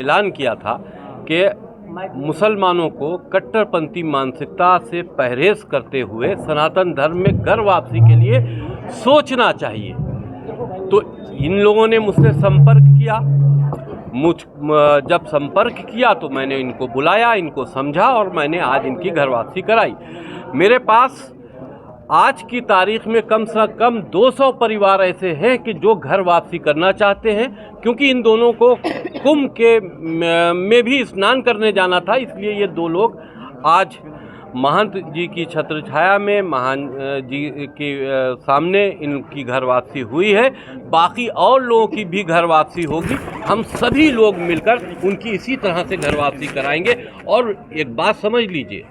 ऐलान किया था कि मुसलमानों को कट्टरपंथी मानसिकता से परहेज करते हुए सनातन धर्म में घर वापसी के लिए सोचना चाहिए। तो इन लोगों ने मुझसे संपर्क किया। जब संपर्क किया तो मैंने इनको बुलाया, इनको समझा और मैंने आज इनकी घर वापसी कराई। मेरे पास आज की तारीख में कम से कम 200 परिवार ऐसे हैं कि जो घर वापसी करना चाहते हैं, क्योंकि इन दोनों को कुंभ के में भी स्नान करने जाना था। इसलिए ये दो लोग आज महंत जी की छत्र छाया में महान जी के सामने इनकी घर वापसी हुई है। बाकी और लोगों की भी घर वापसी होगी। हम सभी लोग मिलकर उनकी इसी तरह से घर वापसी कराएंगे। और एक बात समझ लीजिए,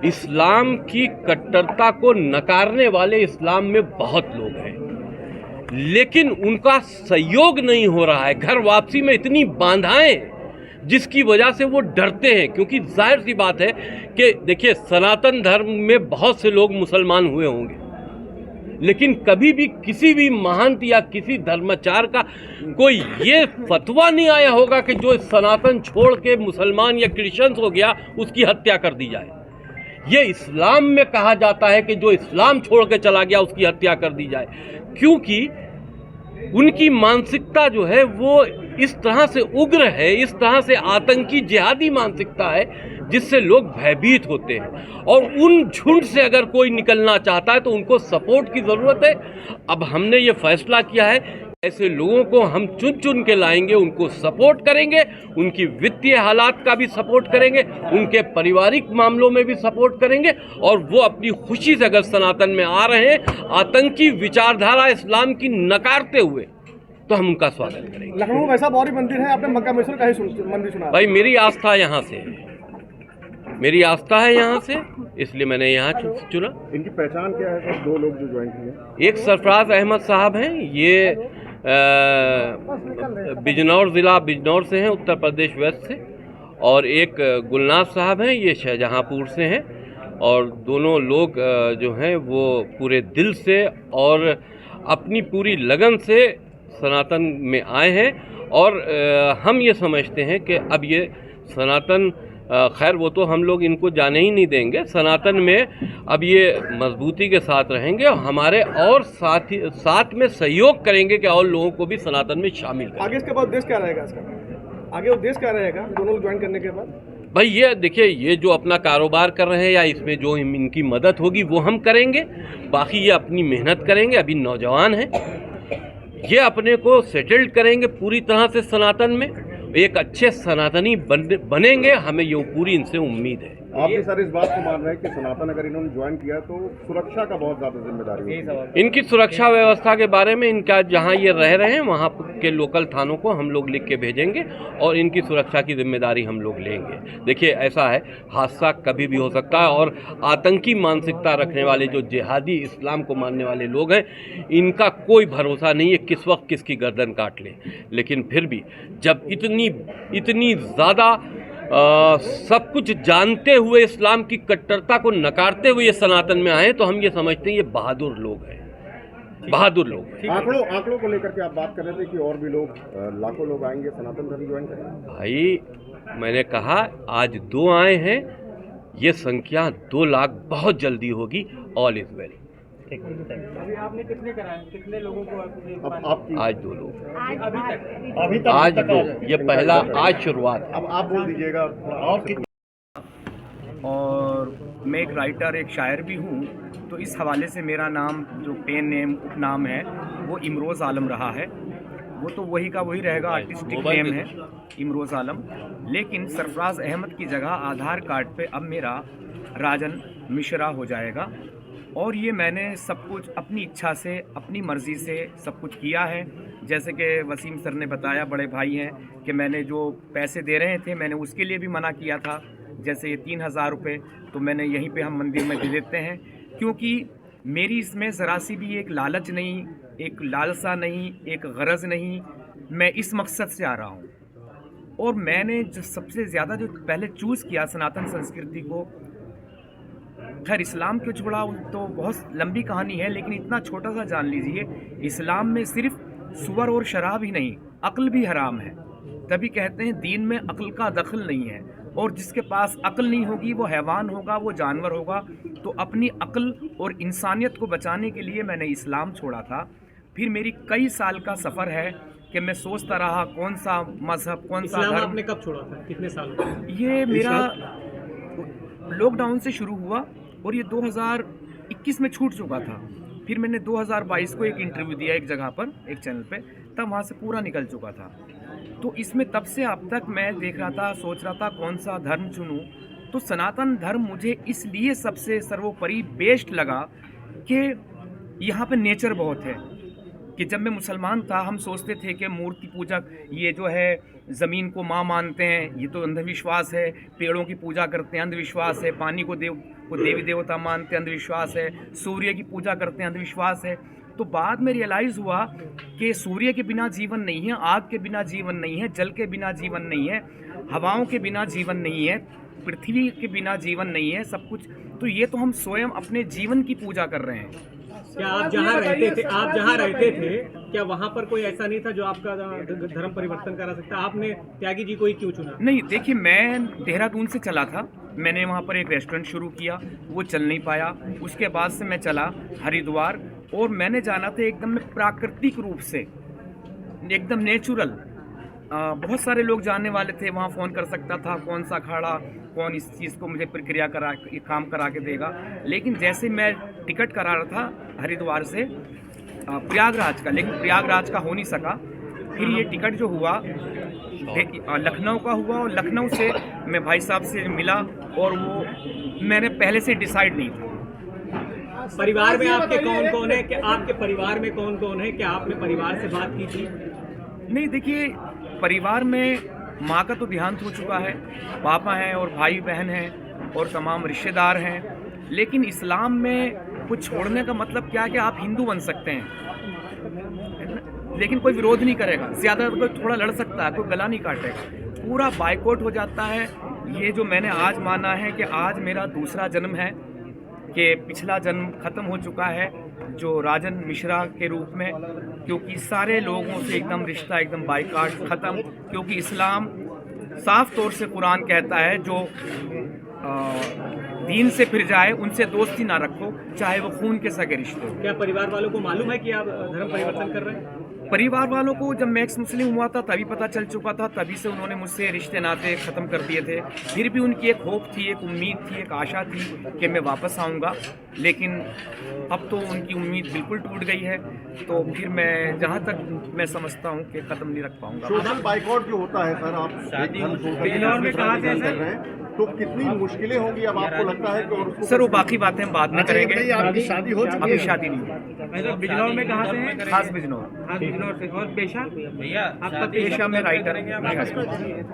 इस्लाम की कट्टरता को नकारने वाले इस्लाम में बहुत लोग हैं, लेकिन उनका सहयोग नहीं हो रहा है। घर वापसी में इतनी बाधाएं जिसकी वजह से वो डरते हैं, क्योंकि जाहिर सी बात है कि देखिए, सनातन धर्म में बहुत से लोग मुसलमान हुए होंगे, लेकिन कभी भी किसी भी महंत या किसी धर्माचार्य का कोई ये फतवा नहीं आया होगा कि जो सनातन छोड़ के मुसलमान या क्रिश्चियन हो गया उसकी हत्या कर दी जाए। ये इस्लाम में कहा जाता है कि जो इस्लाम छोड़ के चला गया उसकी हत्या कर दी जाए, क्योंकि उनकी मानसिकता जो है वो इस तरह से उग्र है, इस तरह से आतंकी जिहादी मानसिकता है जिससे लोग भयभीत होते हैं। और उन झुंड से अगर कोई निकलना चाहता है तो उनको सपोर्ट की ज़रूरत है। अब हमने ये फैसला किया है, ऐसे लोगों को हम चुन चुन के लाएंगे, उनको सपोर्ट करेंगे, उनकी वित्तीय हालात का भी सपोर्ट करेंगे, उनके पारिवारिक मामलों में भी सपोर्ट करेंगे। और वो अपनी खुशी से अगर सनातन में आ रहे हैं आतंकी विचारधारा इस्लाम की नकारते हुए, तो हम उनका स्वागत करेंगे। लखनऊ वैसा बौरी मंदिर है, आपने मक्का मशहूर का ही मंदिर सुना? भाई, मेरी आस्था यहाँ से है, मेरी आस्था है यहाँ से, इसलिए मैंने यहाँ चुना। इनकी पहचान क्या है सर? दो लोग जो ज्वाइन किए, एक सरफराज अहमद साहब हैं, ये बिजनौर ज़िला बिजनौर से हैं, उत्तर प्रदेश वेस्ट से। और एक गुलनाज साहब हैं, ये शाहजहाँपुर से हैं। और दोनों लोग जो हैं वो पूरे दिल से और अपनी पूरी लगन से सनातन में आए हैं। और हम ये समझते हैं कि अब ये सनातन, खैर वो तो हम लोग इनको जाने ही नहीं देंगे, सनातन में अब ये मजबूती के साथ रहेंगे और हमारे और साथ में सहयोग करेंगे कि और लोगों को भी सनातन में शामिल करें। आगे इसके बाद उद्देश्य क्या रहेगा इसका? आगे उद्देश्य क्या रहेगा दोनों लोग ज्वाइन करने के बाद? भाई, ये देखिए, ये जो अपना कारोबार कर रहे हैं या इसमें जो इनकी मदद होगी वो हम करेंगे। बाकी ये अपनी मेहनत करेंगे, अभी नौजवान हैं, ये अपने को सेटल्ड करेंगे पूरी तरह से सनातन में, एक अच्छे सनातनी बनेंगे। हमें ये पूरी इनसे उम्मीद है। आप भी सर इस बात को मान रहे हैं कि सनातन अगर इन्होंने ज्वाइन किया तो सुरक्षा का बहुत ज्यादा जिम्मेदारी है? इनकी सुरक्षा व्यवस्था के बारे में इनका जहां ये रह रहे हैं वहां के लोकल थानों को हम लोग लिख के भेजेंगे और इनकी सुरक्षा की जिम्मेदारी हम लोग लेंगे। देखिए, ऐसा है, हादसा कभी भी हो सकता है और आतंकी मानसिकता रखने वाले जो जिहादी इस्लाम को मानने वाले लोग हैं, इनका कोई भरोसा नहीं है किस वक्त किसकी गर्दन काट लें। लेकिन फिर भी जब इतनी ज़्यादा सब कुछ जानते हुए इस्लाम की कट्टरता को नकारते हुए ये सनातन में आए, तो हम ये समझते हैं ये बहादुर लोग हैं, बहादुर लोग हैं। आंकड़ों को लेकर के आप बात कर रहे थे कि और भी लोग, लाखों लोग आएंगे सनातन धर्म ज्वाइन करेंगे। भाई, मैंने कहा आज 2 आए हैं, ये संख्या 2 लाख बहुत जल्दी होगी। All is well. अभी आपने कितने कराए, कितने लोगों को आज 2 लोग, अभी तक आज 2, ये पहला, आज शुरुआत। अब आप बोल दीजिएगा। और मैं एक राइटर, एक शायर भी हूँ, तो इस हवाले से मेरा नाम जो पेन नेम उपनाम है वो इमरोज़ आलम रहा है। वो तो वही का वही रहेगा, आर्टिस्टिक नेम है इमरोज़ आलम। लेकिन सरफराज अहमद की जगह आधार कार्ड पे अब मेरा राजन मिश्रा हो जाएगा। और ये मैंने सब कुछ अपनी इच्छा से, अपनी मर्ज़ी से सब कुछ किया है। जैसे कि वसीम सर ने बताया, बड़े भाई हैं, कि मैंने जो पैसे दे रहे थे मैंने उसके लिए भी मना किया था। जैसे ये 3000 रुपये तो मैंने यहीं पे हम मंदिर में दे देते हैं, क्योंकि मेरी इसमें ज़रा सी भी एक लालच नहीं, एक लालसा नहीं, एक गरज नहीं। मैं इस मकसद से आ रहा हूँ। और मैंने जो सबसे ज़्यादा जो पहले चूज़ किया सनातन संस्कृति को, खैर इस्लाम को छोड़ा तो बहुत लंबी कहानी है, लेकिन इतना छोटा सा जान लीजिए, इस्लाम में सिर्फ सुअर और शराब ही नहीं, अक्ल भी हराम है। तभी कहते हैं दीन में अक्ल का दखल नहीं है, और जिसके पास अक्ल नहीं होगी वो हैवान होगा, वो जानवर होगा। तो अपनी अक्ल और इंसानियत को बचाने के लिए मैंने इस्लाम छोड़ा था। फिर मेरी कई साल का सफ़र है कि मैं सोचता रहा कौन सा मज़हब, कौन सा धर्म। आपने कब छोड़ा था, कितने साल? ये मेरा लॉकडाउन से शुरू हुआ और ये 2021 में छूट चुका था। फिर मैंने 2022 को एक इंटरव्यू दिया एक जगह पर, एक चैनल पे, तब वहाँ से पूरा निकल चुका था। तो इसमें तब से अब तक मैं देख रहा था, सोच रहा था कौन सा धर्म चुनूं। तो सनातन धर्म मुझे इसलिए सबसे सर्वोपरि बेस्ट लगा कि यहाँ पे नेचर बहुत है। कि जब मैं मुसलमान था हम सोचते थे कि मूर्ति पूजक ये जो है ज़मीन को माँ मानते हैं, ये तो अंधविश्वास है। पेड़ों की पूजा करते हैं, अंधविश्वास है। पानी को देवी देवता मानते हैं, अंधविश्वास है। सूर्य की पूजा करते हैं, अंधविश्वास है। तो बाद में रियलाइज़ हुआ कि सूर्य के बिना जीवन नहीं है, आग के बिना जीवन नहीं है, जल के बिना जीवन नहीं है, हवाओं के बिना जीवन नहीं है, पृथ्वी के बिना जीवन नहीं है, सब कुछ। तो ये तो हम स्वयं अपने जीवन की पूजा कर रहे हैं। क्या आप जहाँ रहते थे क्या वहाँ पर कोई ऐसा नहीं था जो आपका धर्म परिवर्तन करा सकता? आपने त्यागी जी को ही क्यों चुना? नहीं, देखिए, मैं देहरादून से चला था। मैंने वहाँ पर एक रेस्टोरेंट शुरू किया, वो चल नहीं पाया। उसके बाद से मैं चला हरिद्वार, और मैंने जाना था एकदम प्राकृतिक रूप से, एकदम नेचुरल। बहुत सारे लोग जानने वाले थे, वहाँ फ़ोन कर सकता था कौन सा अखाड़ा, कौन इस चीज़ को मुझे प्रक्रिया करा, काम करा के देगा। लेकिन जैसे मैं टिकट करा रहा था हरिद्वार से प्रयागराज का, लेकिन प्रयागराज का हो नहीं सका। फिर ये टिकट जो हुआ लखनऊ का हुआ, और लखनऊ से मैं भाई साहब से मिला, और वो मैंने पहले से डिसाइड नहीं था। परिवार में आपके कौन कौन है? क्या आपके परिवार में कौन कौन है? क्या आपने परिवार से बात की थी? नहीं, देखिए, परिवार में माँ का तो देहांत हो चुका है, पापा हैं और भाई बहन हैं और तमाम रिश्तेदार हैं। लेकिन इस्लाम में कुछ छोड़ने का मतलब क्या है कि आप हिंदू बन सकते हैं, लेकिन कोई विरोध नहीं करेगा। ज़्यादा कोई थोड़ा लड़ सकता है, कोई गला नहीं काटेगा। पूरा बाइकआउट हो जाता है। ये जो मैंने आज माना है कि आज मेरा दूसरा जन्म है, कि पिछला जन्म ख़त्म हो चुका है जो राजन मिश्रा के रूप में, क्योंकि सारे लोगों से एकदम रिश्ता एकदम बाइकाट ख़त्म। क्योंकि इस्लाम साफ तौर से कुरान कहता है जो दीन से फिर जाए उनसे दोस्ती ना रखो, चाहे वो खून के सगे रिश्ते हो। क्या परिवार वालों को मालूम है कि आप धर्म परिवर्तन कर रहे हैं? परिवार वालों को जब मैं एक्स मुस्लिम हुआ था तभी पता चल चुका था, तभी से उन्होंने मुझसे रिश्ते नाते ख़त्म कर दिए थे। फिर भी उनकी एक होप थी, एक उम्मीद थी, एक आशा थी कि मैं वापस आऊँगा, लेकिन अब तो उनकी उम्मीद बिल्कुल टूट गई है। तो फिर मैं जहाँ तक मैं समझता हूँ कि ख़त्म नहीं रख पाऊँगा। सोशल बाइकआउट जो होता है सर, आप बिजनौर में कहा थे कर रहे हैं, तो कितनी मुश्किलें होंगी अब आपको लगता है कि? और सर वो बाकी बातें हम बाद में करेंगे। आपकी शादी हो चुकी है? अभी शादी नहीं हुई। बिजनौर में कहाँ से हैं? खास बिजनौर। बिजनौर से। और पेशा? आपका पेशा में राइटर।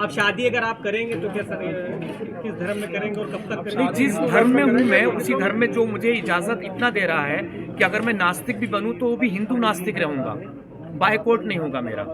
अब शादी अगर आप करेंगे तो क्या किस धर्म में करेंगे और कब तक करेंगे? जिस धर्म में हूँ मैं, उसी धर्म में जो मुझे इजाज़त इतना दे रहा है कि अगर मैं नास्तिक भी बनूँ तो वो भी हिंदू नास्तिक रहूँगा, बाइकआउट नहीं होगा मेरा।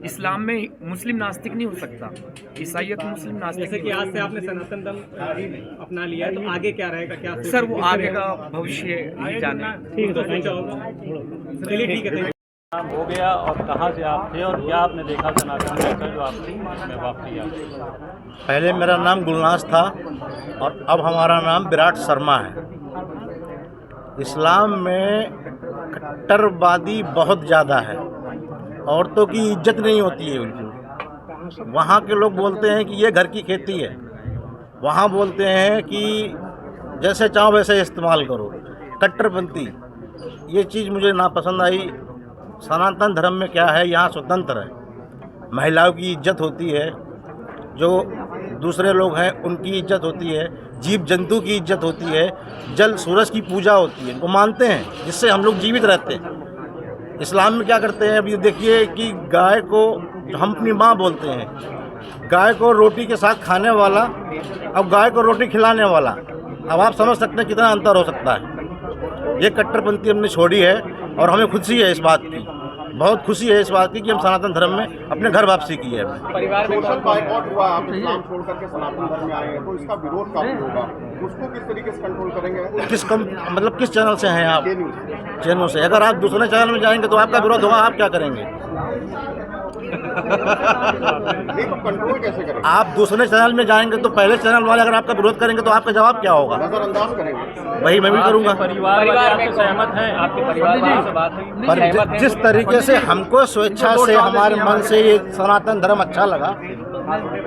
इस्लाम में मुस्लिम नास्तिक नहीं हो सकता, ईसाइयत मुस्लिम नास्तिक। जैसे कि आज से आपने सनातन धर्म अपना लिया है, तो आगे क्या रहेगा? क्या सर वो आगे का भविष्य नहीं जाने। ठीक है, चलिए ठीक है। हो गया, और कहाँ से आप थे और क्या आपने देखा सनातन में जो आपने वापसी आ? पहले मेरा नाम गुलनाज था और अब हमारा नाम विराट शर्मा है। इस्लाम में कट्टरवादी बहुत ज़्यादा है, औरतों की इज्जत नहीं होती है उनकी। वहाँ के लोग बोलते हैं कि ये घर की खेती है, वहाँ बोलते हैं कि जैसे चाहो वैसे इस्तेमाल करो। कट्टरपंथी, ये चीज़ मुझे नापसंद आई। सनातन धर्म में क्या है, यहाँ स्वतंत्र है, महिलाओं की इज्जत होती है, जो दूसरे लोग हैं उनकी इज्जत होती है, जीव जंतु की इज्जत होती है, जल सूरज की पूजा होती है, वो मानते हैं, जिससे हम लोग जीवित रहते हैं। इस्लाम में क्या करते हैं, अभी देखिए कि गाय को हम अपनी माँ बोलते हैं, गाय को रोटी के साथ खाने वाला अब गाय को रोटी खिलाने वाला। अब आप समझ सकते हैं कितना अंतर हो सकता है। ये कट्टरपंथी हमने छोड़ी है और हमें खुशी है इस बात की, बहुत खुशी है इस बात की कि हम सनातन धर्म में अपने घर वापसी की है। परिवार में सोशल बाइकआउट हुआ, आप इस्लाम छोड़ करके सनातन धर्म में आए हैं, तो इसका विरोध काफी होगा, उसको किस तरीके से कंट्रोल करेंगे? मतलब किस चैनल से हैं आप? चैनल से। अगर आप दूसरे चैनल में जाएंगे तो आपका विरोध होगा, आप क्या करेंगे? नहीं तो कंट्रोल कैसे करेंगे? आप दूसरे चैनल में जाएंगे तो पहले चैनल वाले अगर आपका विरोध करेंगे तो आपका जवाब क्या होगा? नजरअंदाज करेंगे। वही मैं भी करूंगा। परिवार वाले आपसे सहमत हैं? आपके परिवार वालों से बात हुई? पर जिस तरीके से हमको स्वेच्छा से हमारे मन से ये सनातन धर्म अच्छा लगा,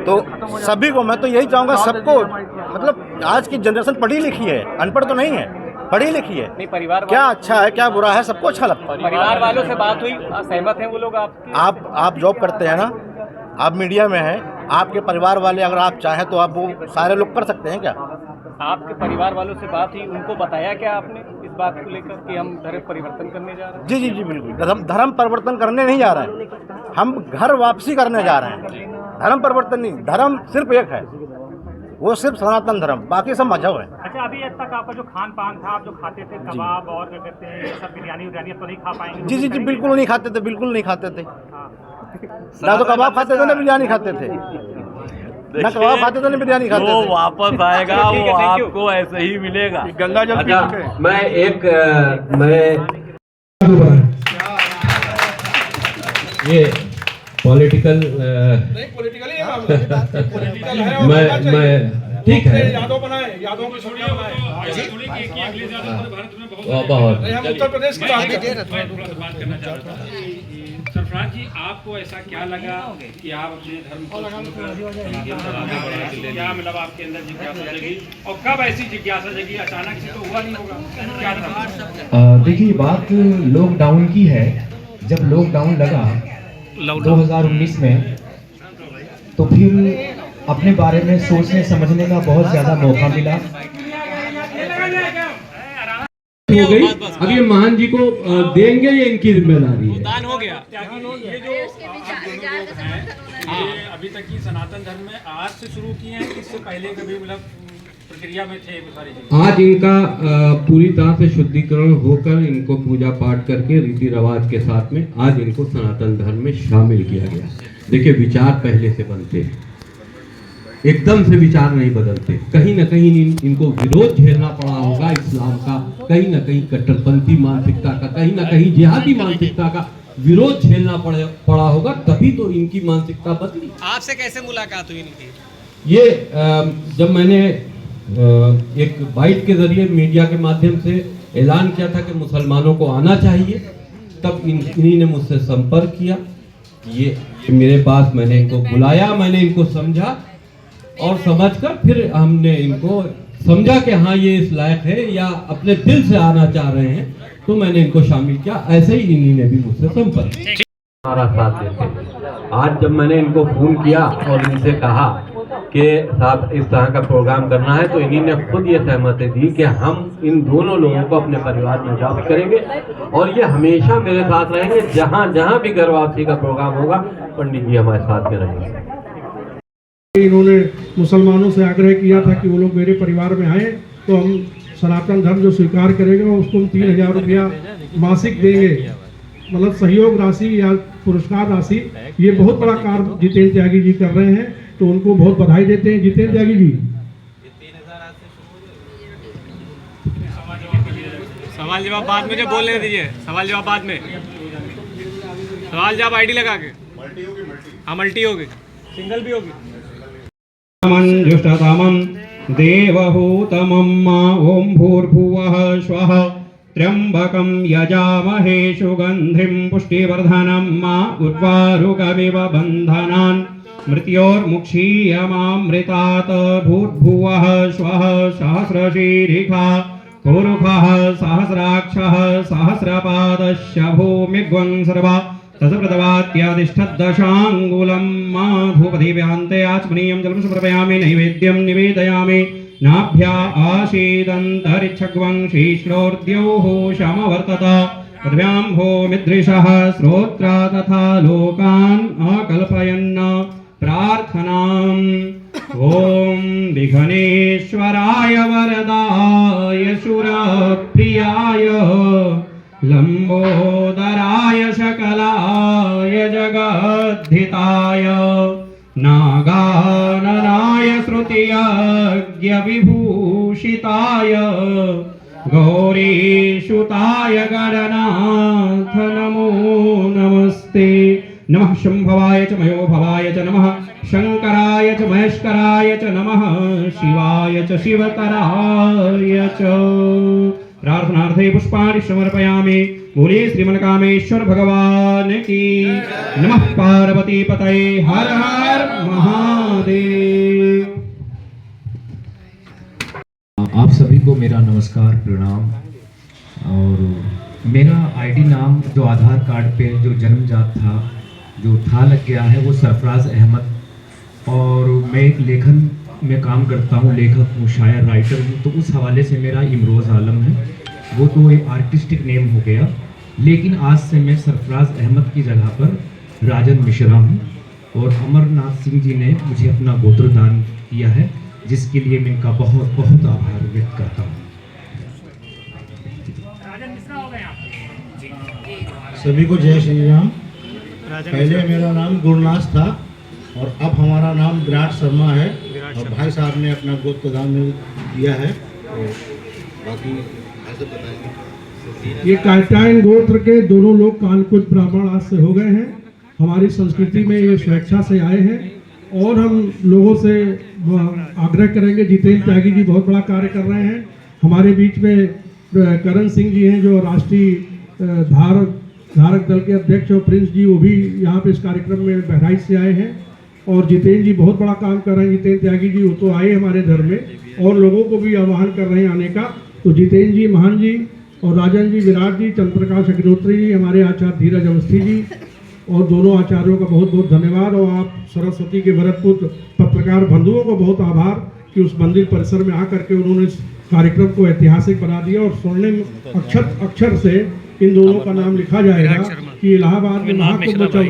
तो सभी को, मैं तो यही चाहूँगा सबको, मतलब आज की जनरेशन पढ़ी लिखी है, अनपढ़ तो नहीं है, पढ़ी लिखी है। नहीं, परिवार क्या अच्छा है क्या बुरा है सबको अच्छा लगता है। परिवार वालों से बात हुई, सहमत हैं वो लोग? आप जॉब करते हैं ना, आप मीडिया में हैं, आपके परिवार वाले अगर आप चाहें तो आप वो सारे लोग कर सकते हैं क्या? आपके परिवार वालों से बात हुई, उनको बताया क्या आपने इस बात को लेकर कि हम धर्म परिवर्तन करने जा रहे हैं? जी जी जी बिल्कुल, धर्म परिवर्तन करने नहीं जा रहे हैं, हम घर वापसी करने जा रहे हैं। धर्म परिवर्तन नहीं, धर्म सिर्फ एक है, वो सिर्फ सनातन धर्म, बाकी सब मजहब है। अच्छा, अभी तक आपका जो खान पान था, आप जो खाते थे कबाब और क्या कहते हैं सब बिरयानी अब तो नहीं खा पाएंगे? जी जी जी बिल्कुल नहीं खाते थे, बिल्कुल नहीं खाते थे। ना तो कबाब खाते थे ना बिरयानी खाते थे, ना कबाब खाते थे ना बिरयानी खाते थे। वो वापस आएगा, वो आपको ऐसे ही मिलेगा। गंगा जल पी चुके हैं। ये पॉलिटिकल मैं ठीक है, यादों बनाए, यादों को छोड़िए, बहुत हम उत्तर प्रदेश की बात करना चाहते हैं। सरफराज जी, आपको ऐसा क्या लगा कि आप अपने धर्म को क्या मतलब आपके अंदर जिज्ञासा जगी, और कब ऐसी जिज्ञासा जगी? अचानक से तो हुआ नहीं होगा, क्या था? देखिए, बात लॉकडाउन की है। जब लॉकडाउन लगा 2019 में, तो फिर अपने बारे में सोचने समझने का बहुत ज़्यादा मौका मिला। हो गई, अब ये महान जी को देंगे, ये इनकी जिम्मेदारी है। दान हो गया। ये जो आप दोनों लोग हैं, ये अभी तक की सनातन धर्म में आज से शुरू किए हैं, इससे पहले कभी मतलब प्रक्रिया में थे सारी चीजें? आज इनका पूरी तरह से शुद्धिकरण होकर, इनको पूजा पाठ करके रीति रिवाज के साथ में आज इनको सनातन धर्म में शामिल किया गया। देखिए, विचार पहले से बनते हैं, एकदम से विचार नहीं बदलते। कहीं ना कहीं इनको विरोध झेलना पड़ा होगा इस्लाम का, कहीं ना कहीं कट्टरपंथी मानसिकता का, कहीं ना कहीं जिहादी मानसिकता का विरोध झेलना पड़ा होगा, तभी तो इनकी मानसिकता बदली। आपसे कैसे मुलाकात हुई इनकी? ये जब मैंने एक बाइट के जरिए मीडिया के माध्यम से ऐलान किया था कि मुसलमानों को आना चाहिए, तब इन्हीं ने मुझसे संपर्क किया। ये मेरे पास, मैंने इनको बुलाया, मैंने इनको समझा, और समझकर फिर हमने इनको समझा कि हाँ ये इस लायक है या अपने दिल से आना चाह रहे हैं, तो मैंने इनको शामिल किया। ऐसे ही इन्हीं ने भी मुझसे संपर्क किया, हमारा साथ देते। आज जब मैंने इनको फोन किया और इनसे कहा कि साहब इस तरह का प्रोग्राम करना है, तो इन्हीं ने खुद ये सहमति दी कि हम इन दोनों लोगों को अपने परिवार में अडॉप्ट करेंगे और ये हमेशा मेरे साथ रहेंगे। जहाँ जहाँ भी घर वापसी का प्रोग्राम होगा, पंडित जी हमारे साथ में रहेंगे। इन्होंने मुसलमानों से आग्रह किया था कि वो लोग मेरे परिवार में आए तो हम सनातन धर्म जो स्वीकार करेगा उसको हम 3000 रुपया मासिक देंगे, मतलब सहयोग राशि या पुरस्कार राशि। ये बहुत बड़ा कार्य जितेंद्र त्यागी जी कर रहे हैं, तो उनको बहुत बधाई देते हैं जितेंद्र त्यागी जी। सवाल जवाब बाद में जो बोलने दीजिए, सवाल जवाब बाद में। सवाल जवाब आईडी लगा के, हाँ मल्टी होगी, सिंगल भी होगी। जुष्टतमं देवहूतमं मा ओं भूर्भुवः स्वः त्र्यंबकं यजामहे सुगंधिं पुष्टिवर्धनं मा उर्वारुकमिव बन्धनान् मृत्योर्मुक्षीयमामृतात् भूर्भुवः स्वः सहस्रशीरिखा पुरुषः सहस्राक्षः सहस्रपादश्च भूमिग्वं सर्वा तत्प्रदवात्यादिष्ठद्दशाङ्गुलं मा धूपदीप्यान्ते आचमनीयं जलं समर्पयामि नैवेद्यं निवेदयामि नाभ्या आशीदन्तरिक्षग्वं शीश्लोर्द्योः समवर्तत पृथिव्यां भूमिदृशः श्रोत्रा तथा लोकान् अकल्पयन् प्रार्थनाम् ॐ विघ्नेश्वराय वरदाय सुरप्रियाय लंबोदराय सकलाय जगद्धिताय नागाननाय श्रुतियज्ञ विभूषिताय गौरीसुताय गणनाथ नमो नमस्ते नमः शंभवाय च मयोभवाय च नमः शंकराय च महेश्वराय च नमः शिवाय च शिवतराय च। प्रार्थनार्थे पुष्पाणि समर्पयामि। बोले श्रीमन्कामेश्वर भगवान की। नमः पार्वती पतये। हर हर महादेव। आप सभी को मेरा नमस्कार प्रणाम। और मेरा आईडी नाम जो आधार कार्ड पे जो जन्मजात था जो था लग गया है वो सरफराज अहमद। और मैं एक लेखन में काम करता हूँ, लेखक हूँ, शायर, राइटर हूँ। तो उस हवाले से मेरा इमरोज़ आलम है, वो तो एक आर्टिस्टिक नेम हो गया। लेकिन आज से मैं सरफराज अहमद की जगह पर राजन मिश्रा हूँ। और अमरनाथ सिंह जी ने मुझे अपना गोत्र दान किया है, जिसके लिए मैं इनका बहुत बहुत आभार व्यक्त करता हूँ। सभी को जय श्री राम। पहले मेरा नाम गुरनाथ था और अब हमारा नाम विराट शर्मा है। और भाई साहब ने अपना गोत्र दान दिया है। और बाकी ऐसे बताएंगे। ये कायटाइन गोत्र के दोनों लोग कानकुट ब्राह्मण आज से हो गए हैं। हमारी संस्कृति में ये स्वेच्छा से आए हैं और हम लोगों से आग्रह करेंगे। जितेंद्र त्यागी जी बहुत बड़ा कार्य कर रहे हैं। हमारे बीच में करण सिंह जी हैं जो राष्ट्रीय धारक दल के अध्यक्ष, और प्रिंस जी वो भी यहाँ पे इस कार्यक्रम में बहराइच से आए हैं। और जितेंद्र जी बहुत बड़ा काम कर रहे हैं। जितेंद्र त्यागी जी वो तो आए हमारे घर में और लोगों को भी आह्वान कर रहे हैं आने का। तो जितेंद्र जी, महान जी और राजन जी, विराट जी, चंद्रप्रकाश अग्निहोत्री जी, हमारे आचार्य धीरज अवस्थी जी और दोनों आचार्यों का बहुत बहुत धन्यवाद। और आप सरस्वती के वरदपुत्र पत्रकार बंधुओं को बहुत आभार कि उस मंदिर परिसर में आकर के उन्होंने इस कार्यक्रम को ऐतिहासिक बना दिया। और स्वर्णिम अक्षर से इन दोनों का नाम लिखा जाएगा कि इलाहाबाद में महाकुंभ